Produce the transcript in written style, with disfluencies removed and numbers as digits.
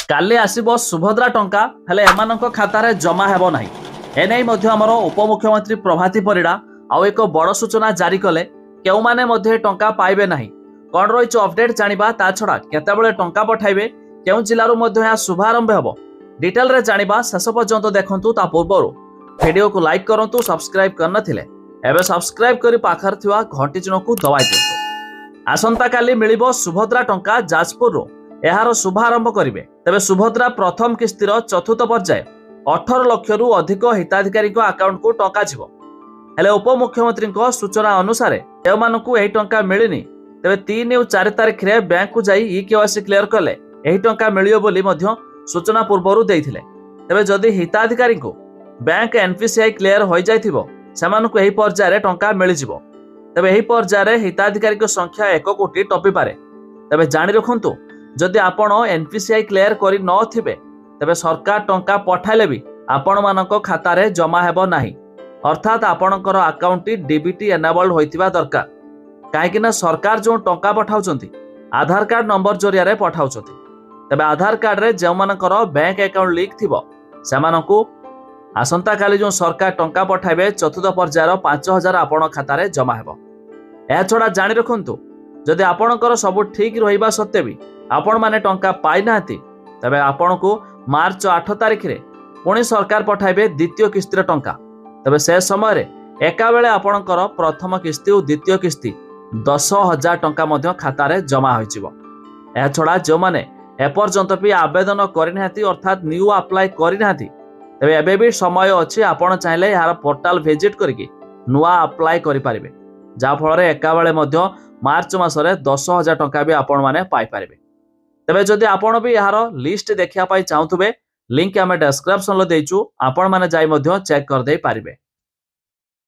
काली आसीबो सुभद्रा टंका हेले एमानक खातारे जमा हेबो नाही। एनै मध्ये हमर उपमुख्यमंत्री प्रभाती परिडा आउ एक बड़ सूचना जारी कले केउ माने मध्ये टंका पाइबे नाही। कोन रहिछ अपडेट जानिबा ता छडा केतेबेले टंका पठाइबे केउ जिल्लारु मध्ये या शुभारंभ हेबो डिटेल रे जानिबा शेष पर्यंत देखंतु। ता पूर्वरु वीडियो को लाइक करंतु, सब्सक्राइब करन थिले एबे सब्सक्राइब करी पाखर थिवा घंटी चिन्हकु दबाइ दियंतु। आसंता काली मिलिबो सुभद्रा टंका जाजपुर रो एहार शुभारंभ करिवे। तेबे सुभद्रा प्रथम किस्तिर चतुर्थ पर्याय 18 लाख रु अधिक हिताधिकारी अकाउंट को टंका जिवो। हेले उपमुख्यमंत्री सूचना अनुसार एमानकु एही टंका मिलिनी। तेबे 3 और 4 तारिख रे बैंक को जाई ईकेवाईसी क्लियर कले एही टंका मिलियो बोली मध्य सूचना पूर्वरु देइथिले। तेबे जदि हिताधिकारी को बैंक एनपीसीआई क्लियर होई जाइथिबो सेमानकु एही पर्याय रे टंका मिलि जिवो। तेबे एही पर्याय रे हिताधिकारी को संख्या 1 कोटी टपी पारे। तेबे जानि रखंतु जदि आपण एनपीसीआई क्लियर करि न थिबे तेबे सरकार टंका पठाइले भी आपण मानक खाता रे जमा हेबो नाही। अर्थात आपणकर अकाउंट डीबीटी एनेबल्ड होइतिबा दरकार। काहेकि ना सरकार जो टंका पठाउचंती आधार कार्ड नंबर जरिया रे पठाउचंती। तेबे आधार कार्ड रे जे मानकर बैंक अकाउंट लिंक थिबो सेमानकु आसंता काली जो सरकार टंका पठाइबे चतुर्थ पर्यायर 5000 आपण खाता रे जमा हेबो। ए छडा जानि रखंतु जदि आपणकर सब ठीक रहिबा सत्ते भी आपण माने टंका पाई नाहती तबे आपण को मार्च 8 तारिख रे पुणी सरकार पठाइबे द्वितीय किस्तिर टंका। तबे से समय रे एका बेले आपणकर प्रथम किस्ती और द्वितीय किस्ती 10,000 टंका मध्य खाता रे जमा होइजिवो। ए छडा जो माने एपर्यंत भी आवेदन करिनाहती अर्थात न्यू अप्लाई करिनाहती तबे एबे भी समय अछि। आपण चाहिले यार पोर्टल विजिट करके नुआ अप्लाई करि पारिबे जा फल रे एका बेले मध्य मार्च मासरे 10,000 टंका भी आपण माने पाई पारिबे। तेबे जदि आपण भी यार लिस्ट देखिया पाई चाहुथबे लिंक आमे डिस्क्रिप्शन लो देइछु, आपण माने जाई मध्य चेक कर दे पारिबे।